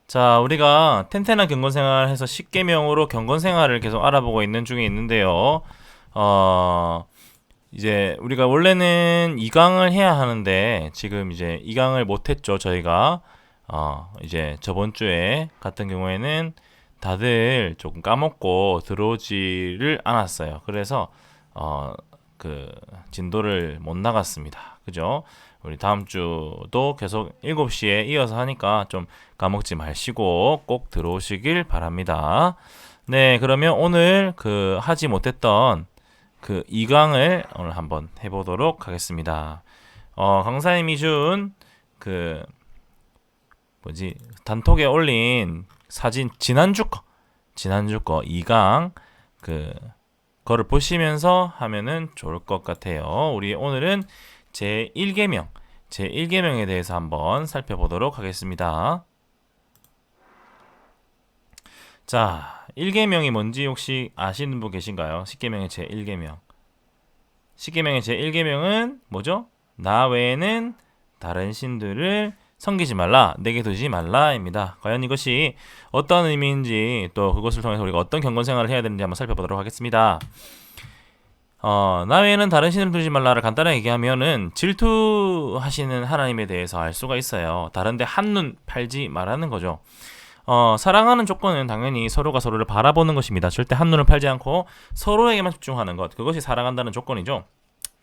자, 우리가 텐텐한 경건생활 해서 10계명으로 경건생활을 계속 알아보고 있는 중에 있는데요. 이제 우리가 원래는 2강을 해야 하는데 지금 이제 2강을 못했죠, 저희가. 이제 저번 주에 같은 경우에는 다들 조금 까먹고 들어오지를 않았어요. 그래서 그 진도를 못 나갔습니다. 그죠? 우리 다음 주도 계속 7시에 이어서 하니까 좀 까먹지 마시고 꼭 들어오시길 바랍니다. 네, 그러면 오늘 그 하지 못했던 그 2강을 오늘 한번 해보도록 하겠습니다. 강사님이 준 그 뭐지 단톡에 올린 사진 지난주 거 2강 그 거를 보시면서 하면은 좋을 것 같아요. 우리 오늘은 제1계명에 대해서 한번 살펴보도록 하겠습니다. 자, 1계명이 뭔지 혹시 아시는 분 계신가요? 10계명의 제1계명. 10계명의 제1계명은 뭐죠? 나 외에는 다른 신들을 섬기지 말라, 내게 두지 말라입니다. 과연 이것이 어떤 의미인지 또 그것을 통해서 우리가 어떤 경건생활을 해야 되는지 한번 살펴보도록 하겠습니다. 나 외에는 다른 신을 두지 말라를 간단하게 얘기하면은 질투하시는 하나님에 대해서 알 수가 있어요. 다른데 한눈 팔지 말라는 거죠. 사랑하는 조건은 당연히 서로가 서로를 바라보는 것입니다. 절대 한눈을 팔지 않고 서로에게만 집중하는 것. 그것이 사랑한다는 조건이죠.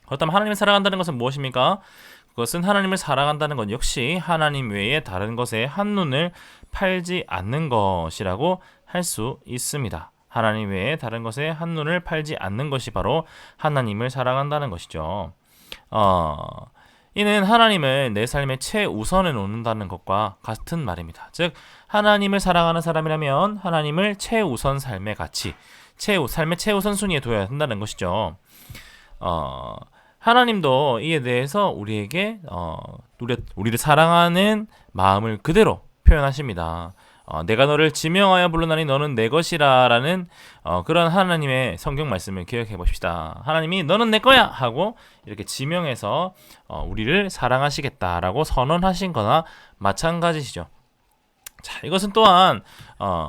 그렇다면 하나님을 사랑한다는 것은 무엇입니까? 그것은 하나님을 사랑한다는 것 역시 하나님 외에 다른 것에 한눈을 팔지 않는 것이라고 할 수 있습니다. 하나님 외에 다른 것에 한눈을 팔지 않는 것이 바로 하나님을 사랑한다는 것이죠. 이는 하나님을 내 삶의 최우선에 놓는다는 것과 같은 말입니다. 즉 하나님을 사랑하는 사람이라면 하나님을 최우선 삶의 가치, 삶의 최우선 순위에 둬야 한다는 것이죠. 하나님도 이에 대해서 우리에게 우리를 사랑하는 마음을 그대로 표현하십니다. 내가 너를 지명하여 불러나니 너는 내 것이라 라는 그런 하나님의 성경 말씀을 기억해 봅시다. 하나님이 너는 내 거야 하고 이렇게 지명해서 우리를 사랑하시겠다라고 선언하신 거나 마찬가지시죠. 자, 이것은 또한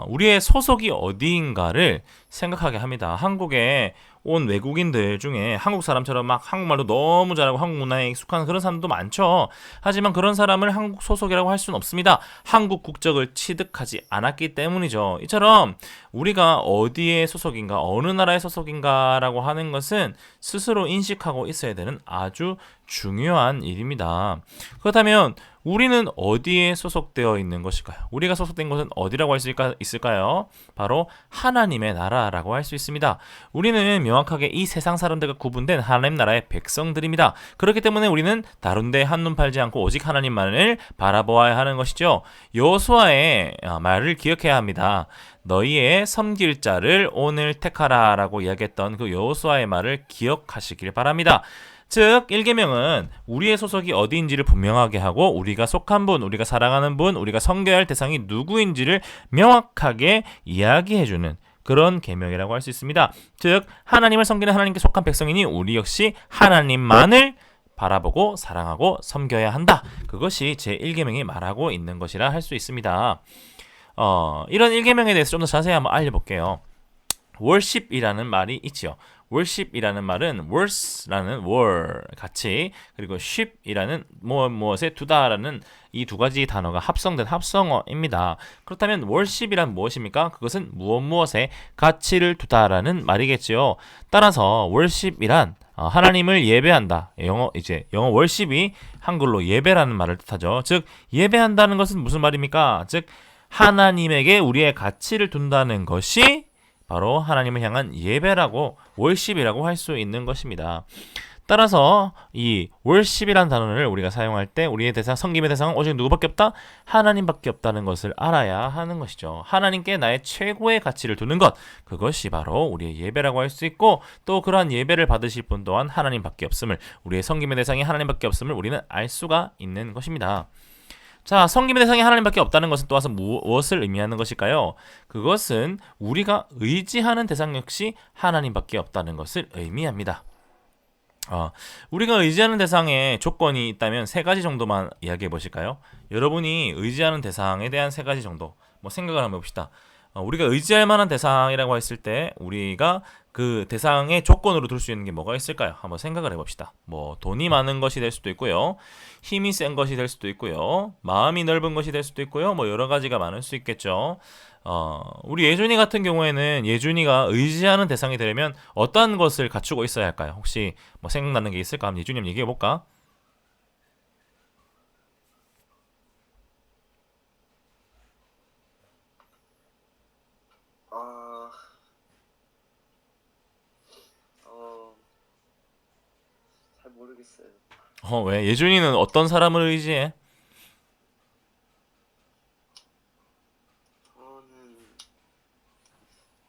우리의 소속이 어디인가를 생각하게 합니다. 한국에 온 외국인들 중에 한국 사람처럼 막 한국말도 너무 잘하고 한국 문화에 익숙한 그런 사람도 많죠. 하지만 그런 사람을 한국 소속이라고 할 수는 없습니다. 한국 국적을 취득하지 않았기 때문이죠. 이처럼 우리가 어디에 소속인가, 어느 나라의 소속인가라고 하는 것은 스스로 인식하고 있어야 되는 아주 중요한 일입니다. 그렇다면 우리는 어디에 소속되어 있는 것일까요? 우리가 소속된 것은 어디라고 할 수 있을까요? 바로 하나님의 나라라고 할 수 있습니다. 우리는 명확하게 이 세상 사람들과 구분된 하나님 나라의 백성들입니다. 그렇기 때문에 우리는 다른데 한눈 팔지 않고 오직 하나님만을 바라보아야 하는 것이죠. 여호수아의 말을 기억해야 합니다. 너희의 섬길 자를 오늘 택하라 라고 이야기했던 그 여호수아의 말을 기억하시길 바랍니다. 즉 1계명은 우리의 소속이 어디인지를 분명하게 하고 우리가 속한 분, 우리가 사랑하는 분, 우리가 섬겨야 할 대상이 누구인지를 명확하게 이야기해주는 그런 계명이라고 할 수 있습니다. 즉 하나님을 섬기는 하나님께 속한 백성이니 우리 역시 하나님만을 바라보고 사랑하고 섬겨야 한다. 그것이 제1계명이 말하고 있는 것이라 할 수 있습니다. 이런 1계명에 대해서 좀 더 자세히 한번 알려볼게요. worship이라는 말이 있죠. worship이라는 말은 worth라는 war 같이 그리고 ship이라는 무엇에 두다라는 이 두 가지 단어가 합성된 합성어입니다. 그렇다면 worship이란 무엇입니까? 그것은 무엇에 가치를 두다라는 말이겠지요. 따라서 worship이란 하나님을 예배한다. 영어 worship이 한글로 예배라는 말을 뜻하죠. 즉 예배한다는 것은 무슨 말입니까? 즉 하나님에게 우리의 가치를 둔다는 것이 바로 하나님을 향한 예배라고 월십이라고 할 수 있는 것입니다. 따라서 이 월십이라는 단어를 우리가 사용할 때 우리의 대상, 섬김의 대상은 오직 누구밖에 없다? 하나님밖에 없다는 것을 알아야 하는 것이죠. 하나님께 나의 최고의 가치를 두는 것, 그것이 바로 우리의 예배라고 할 수 있고 또 그러한 예배를 받으실 분 또한 하나님밖에 없음을, 우리의 섬김의 대상이 하나님밖에 없음을 우리는 알 수가 있는 것입니다. 자, 섬김의 대상이 하나님밖에 없다는 것은 또한 무엇을 의미하는 것일까요? 그것은 우리가 의지하는 대상 역시 하나님밖에 없다는 것을 의미합니다. 우리가 의지하는 대상에 조건이 있다면 세 가지 정도만 이야기해 보실까요? 여러분이 의지하는 대상에 대한 세 가지 정도 생각을 한번 해봅시다. 우리가 의지할 만한 대상이라고 했을 때 우리가 그 대상의 조건으로 둘 수 있는 게 뭐가 있을까요? 한번 생각을 해봅시다. 돈이 많은 것이 될 수도 있고요, 힘이 센 것이 될 수도 있고요, 마음이 넓은 것이 될 수도 있고요, 여러 가지가 많을 수 있겠죠. 우리 예준이 같은 경우에는 예준이가 의지하는 대상이 되려면 어떠한 것을 갖추고 있어야 할까요? 혹시 생각나는 게 있을까? 한번 예준이 한번 얘기해 볼까? 아, 잘 모르겠어요. 왜? 예준이는 어떤 사람을 의지해? 저는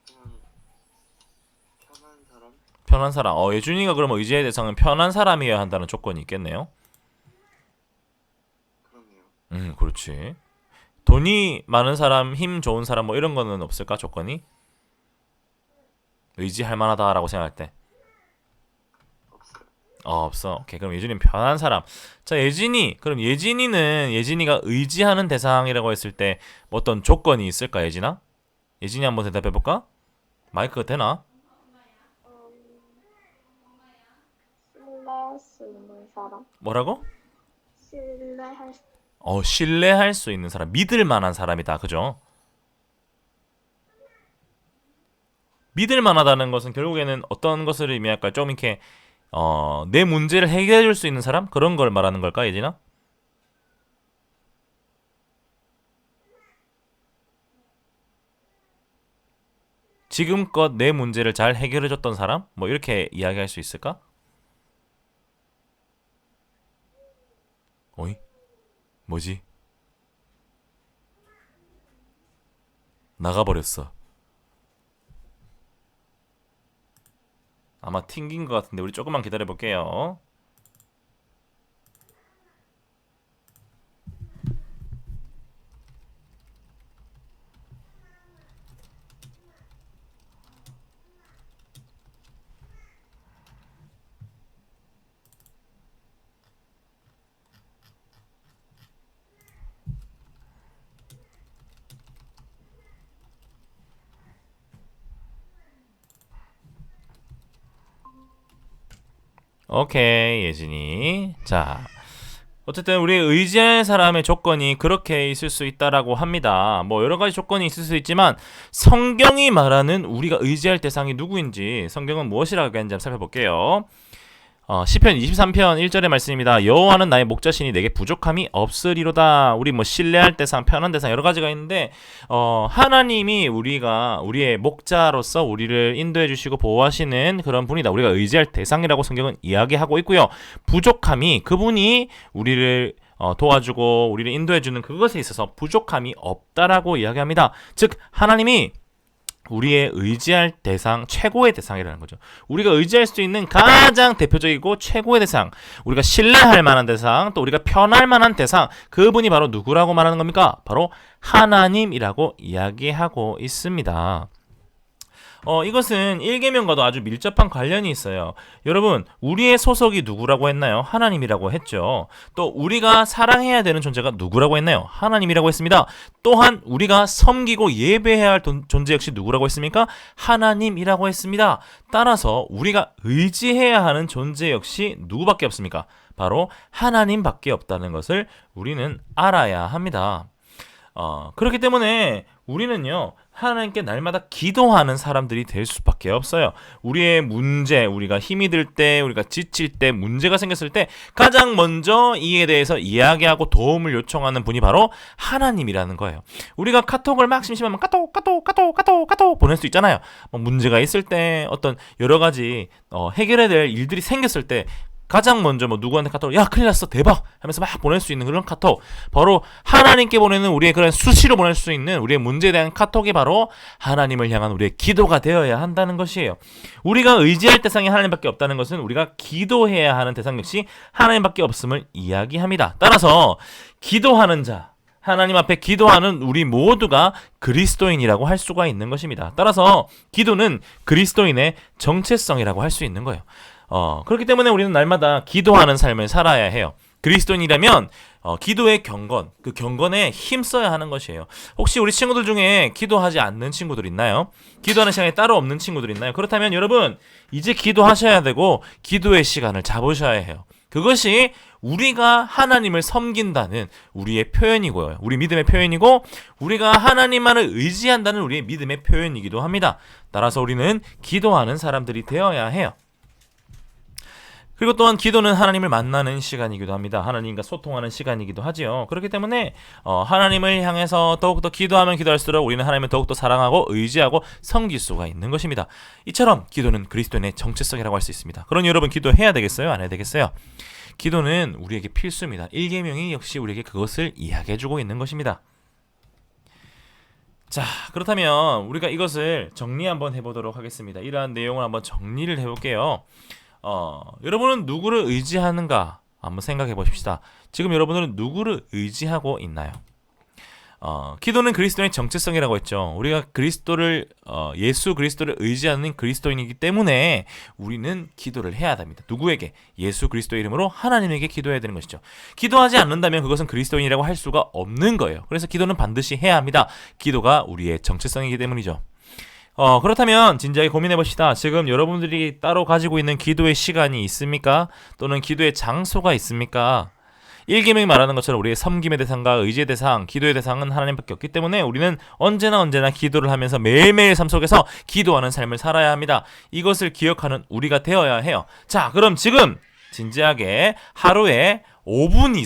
그냥 편한 사람? 편한 사람. 예준이가 그러면 의지의 대상은 편한 사람이어야 한다는 조건이 있겠네요. 그러네요. 그렇지. 돈이 많은 사람, 힘 좋은 사람 이런 거는 없을까? 조건이? 의지할 만하다라고 생각할 때. 없어요. 없어. 오케이. 그럼 예준이는 편한 사람. 자, 그럼 예진이가 의지하는 대상이라고 했을 때 어떤 조건이 있을까, 예진아? 예진이 한번 대답해 볼까? 마이크가 되나? 신뢰할 수 있는 사람? 뭐라고? 신뢰할 수, 신뢰할 수 있는 사람, 믿을 만한 사람이다. 그죠? 믿을 만하다는 것은 결국에는 어떤 것을 의미할까요? 좀 이렇게 내 문제를 해결해 줄 수 있는 사람? 그런 걸 말하는 걸까, 예진아? 지금껏 내 문제를 잘 해결해 줬던 사람? 이렇게 이야기할 수 있을까? 어이? 뭐지? 나가버렸어. 아마 튕긴 것 같은데 우리 조금만 기다려 볼게요. 오케이, 예진이. 자, 어쨌든 우리 의지할 사람의 조건이 그렇게 있을 수 있다라고 합니다. 여러 가지 조건이 있을 수 있지만 성경이 말하는 우리가 의지할 대상이 누구인지, 성경은 무엇이라고 하는지 한번 살펴볼게요. 시편 23편 1절의 말씀입니다. 여호와는 나의 목자시니 내게 부족함이 없으리로다. 우리 신뢰할 대상, 편한 대상 여러 가지가 있는데 하나님이 우리의 목자로서 우리를 인도해 주시고 보호하시는 그런 분이다. 우리가 의지할 대상이라고 성경은 이야기하고 있고요. 부족함이, 그분이 우리를 도와주고 우리를 인도해 주는 그것에 있어서 부족함이 없다라고 이야기합니다. 즉 하나님이 우리의 의지할 대상, 최고의 대상이라는 거죠. 우리가 의지할 수 있는 가장 대표적이고 최고의 대상, 우리가 신뢰할 만한 대상, 또 우리가 편할 만한 대상, 그분이 바로 누구라고 말하는 겁니까? 바로 하나님이라고 이야기하고 있습니다. 이것은 1계명과도 아주 밀접한 관련이 있어요. 여러분, 우리의 소속이 누구라고 했나요? 하나님이라고 했죠. 또 우리가 사랑해야 되는 존재가 누구라고 했나요? 하나님이라고 했습니다. 또한 우리가 섬기고 예배해야 할 존재 역시 누구라고 했습니까? 하나님이라고 했습니다. 따라서 우리가 의지해야 하는 존재 역시 누구밖에 없습니까? 바로 하나님밖에 없다는 것을 우리는 알아야 합니다. 그렇기 때문에 우리는요, 하나님께 날마다 기도하는 사람들이 될 수밖에 없어요. 우리의 문제, 우리가 힘이 들 때, 우리가 지칠 때, 문제가 생겼을 때 가장 먼저 이에 대해서 이야기하고 도움을 요청하는 분이 바로 하나님이라는 거예요. 우리가 카톡을 막 심심하면 카톡 보낼 수 있잖아요. 문제가 있을 때, 어떤 여러 가지 해결해야 될 일들이 생겼을 때 가장 먼저 누구한테 카톡을 야 큰일 났어 대박 하면서 막 보낼 수 있는 그런 카톡, 바로 하나님께 보내는 우리의 그런 수시로 보낼 수 있는 우리의 문제에 대한 카톡이 바로 하나님을 향한 우리의 기도가 되어야 한다는 것이에요. 우리가 의지할 대상이 하나님밖에 없다는 것은 우리가 기도해야 하는 대상 역시 하나님밖에 없음을 이야기합니다. 따라서 기도하는 자, 하나님 앞에 기도하는 우리 모두가 그리스도인이라고 할 수가 있는 것입니다. 따라서 기도는 그리스도인의 정체성이라고 할 수 있는 거예요. 그렇기 때문에 우리는 날마다 기도하는 삶을 살아야 해요. 그리스도인이라면 기도의 경건, 그 경건에 힘써야 하는 것이에요. 혹시 우리 친구들 중에 기도하지 않는 친구들 있나요? 기도하는 시간이 따로 없는 친구들 있나요? 그렇다면 여러분 이제 기도하셔야 되고 기도의 시간을 잡으셔야 해요. 그것이 우리가 하나님을 섬긴다는 우리의 표현이고요. 우리 믿음의 표현이고 우리가 하나님만을 의지한다는 우리의 믿음의 표현이기도 합니다. 따라서 우리는 기도하는 사람들이 되어야 해요. 그리고 또한 기도는 하나님을 만나는 시간이기도 합니다. 하나님과 소통하는 시간이기도 하지요. 그렇기 때문에 하나님을 향해서 더욱더 기도하면 기도할수록 우리는 하나님을 더욱더 사랑하고 의지하고 섬길 수가 있는 것입니다. 이처럼 기도는 그리스도인의 정체성이라고 할 수 있습니다. 그러니 여러분 기도해야 되겠어요? 안 해야 되겠어요? 기도는 우리에게 필수입니다. 1계명이 역시 우리에게 그것을 이야기해주고 있는 것입니다. 자, 그렇다면 우리가 이것을 정리 한번 해보도록 하겠습니다. 이러한 내용을 한번 정리를 해볼게요. 여러분은 누구를 의지하는가 한번 생각해 보십시다. 지금 여러분들은 누구를 의지하고 있나요? 기도는 그리스도의 정체성이라고 했죠. 우리가 예수 그리스도를 의지하는 그리스도인이기 때문에 우리는 기도를 해야 됩니다. 누구에게? 예수 그리스도의 이름으로 하나님에게 기도해야 되는 것이죠. 기도하지 않는다면 그것은 그리스도인이라고 할 수가 없는 거예요. 그래서 기도는 반드시 해야 합니다. 기도가 우리의 정체성이기 때문이죠. 그렇다면 진지하게 고민해 봅시다. 지금 여러분들이 따로 가지고 있는 기도의 시간이 있습니까? 또는 기도의 장소가 있습니까? 1계명이 말하는 것처럼 우리의 섬김의 대상과 의지의 대상, 기도의 대상은 하나님밖에 없기 때문에 우리는 언제나 기도를 하면서 매일매일 삶 속에서 기도하는 삶을 살아야 합니다. 이것을 기억하는 우리가 되어야 해요. 자, 그럼 지금 진지하게 하루에 5분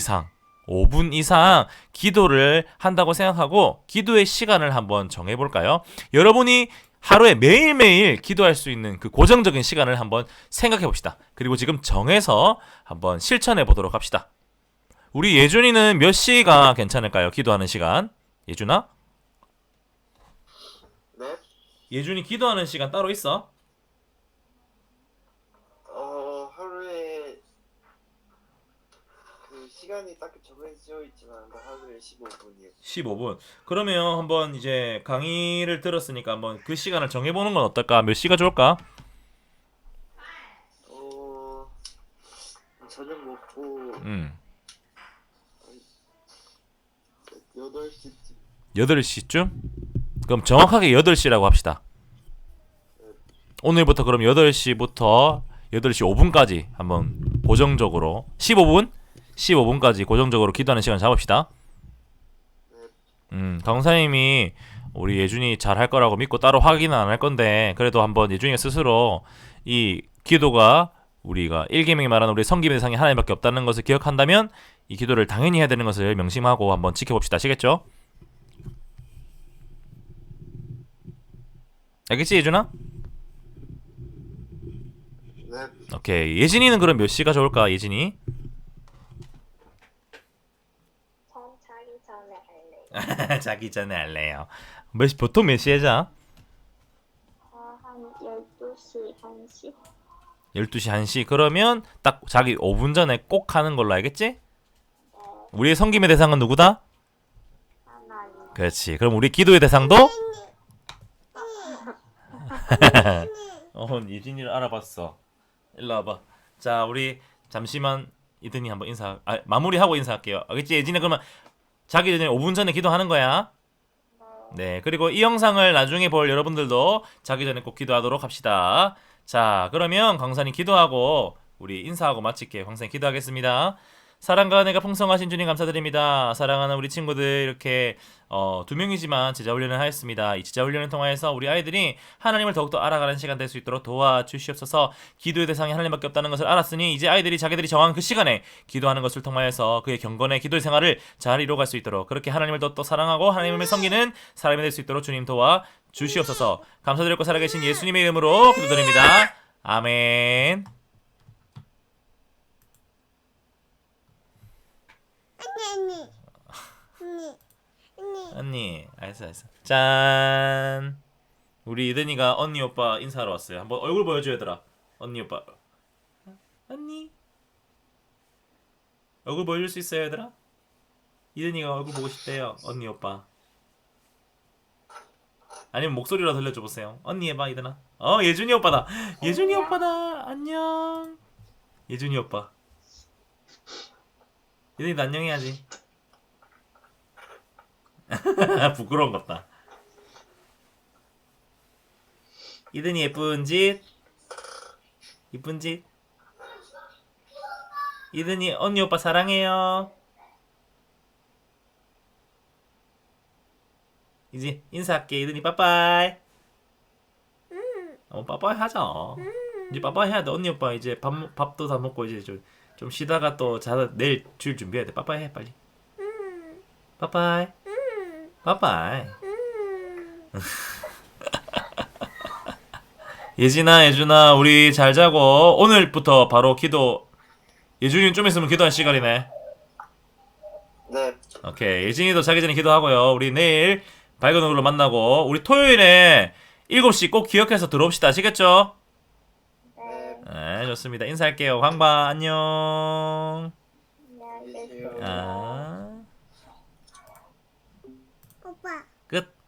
이상 기도를 한다고 생각하고 기도의 시간을 한번 정해볼까요? 여러분이 하루에 매일매일 기도할 수 있는 그 고정적인 시간을 한번 생각해 봅시다. 그리고 지금 정해서 한번 실천해 보도록 합시다. 우리 예준이는 몇 시가 괜찮을까요? 기도하는 시간. 예준아? 네? 예준이 기도하는 시간 따로 있어? 하루에 그 시간이 딱히 정해져 있지만 하루에 15분이요. 15분. 그러면 한번 이제 강의를 들었으니까 한번 그 시간을 정해보는 건 어떨까? 몇 시가 좋을까? 저녁 먹고 8시쯤. 8시쯤? 그럼 정확하게 8시라고 합시다. 오늘부터 그럼 8시부터 8시 5분까지 한번 고정적으로 15분까지 고정적으로 기도하는 시간 잡읍시다. 강사님이 우리 예준이 잘 할 거라고 믿고 따로 확인은 안 할 건데 그래도 한번 예준이가 스스로 이 기도가 우리가 1계명이 말하는 우리 섬김의 대상이 하나님밖에 없다는 것을 기억한다면 이 기도를 당연히 해야 되는 것을 명심하고 한번 지켜봅시다. 아시겠죠? 알겠지 예준아? 네. 오케이. 예진이는 그럼 몇 시가 좋을까? 예진이? 전 자기 전에 할래요. 자기 전에 할래요. 보통 몇 시에 자? 한 12시, 1시? 12시 1시 그러면 딱 자기 5분 전에 꼭 하는 걸로 알겠지? 네, 우리의 섬김의 대상은 누구다? 하나님. 그렇지. 그럼 우리 기도의 대상도? 예진이를 알아봤어. 일로 와봐. 자, 우리 잠시만 이든이 한번 마무리하고 인사할게요. 알겠지? 예진이 그러면 자기 전에 5분 전에 기도하는 거야. 네. 그리고 이 영상을 나중에 볼 여러분들도 자기 전에 꼭 기도하도록 합시다. 자, 그러면 강사님 기도하고 우리 인사하고 마칠게요. 강사님 기도하겠습니다. 사랑과 은혜가 풍성하신 주님 감사드립니다. 사랑하는 우리 친구들 이렇게 2명이지만 제자 훈련을 하였습니다. 이 제자 훈련을 통하여서 우리 아이들이 하나님을 더욱더 알아가는 시간 될 수 있도록 도와주시옵소서. 기도의 대상이 하나님밖에 없다는 것을 알았으니 이제 아이들이 자기들이 정한 그 시간에 기도하는 것을 통하여서 그의 경건의 기도의 생활을 잘 이루어갈 수 있도록 그렇게 하나님을 더 사랑하고 하나님을 섬기는 사람이 될 수 있도록 주님 도와주시옵소서. 감사드리고 살아계신 예수님의 이름으로 기도드립니다. 아멘. 언니, 알았어. 짠. 우리 이든이가 언니 오빠 인사하러 왔어요. 한번 얼굴 보여줘 얘들아. 언니 오빠. 언니. 얼굴 보여줄 수 있어요 얘들아? 이든이가 얼굴 보고 싶대요. 언니 오빠. 아니면 목소리로 들려줘 보세요. 언니 해봐 이드나. 예준이 오빠다. 예준이 안녕. 오빠다. 안녕. 예준이 오빠. 예준이도 안녕 해야지. 부끄러운 것 같다. 이든이 예쁜 짓. 이쁜 짓. 이든이 언니 오빠 사랑해요. 이제 인사할게. 이든이 빠빠이. 빠빠이 하자. 이제 빠빠이 해야 돼. 언니 오빠 이제 밥도 다 먹고 이제 좀 쉬다가 또 자다 내일 줄 준비해야 돼. 빠빠이 해 빨리. 빠빠이. 빠빠이. 예진아, 예준아, 우리 잘 자고 오늘부터 바로 기도. 예준이는 좀 있으면 기도할 시간이네. 네. 오케이. 예진이도 자기 전에 기도하고요. 우리 내일 밝은 얼굴로 만나고 우리 토요일에 7시 꼭 기억해서 들어옵시다. 아시겠죠? 네. 네, 좋습니다. 인사할게요. 광바 안녕. 안녕히 계세요. 아, 오빠. 끝.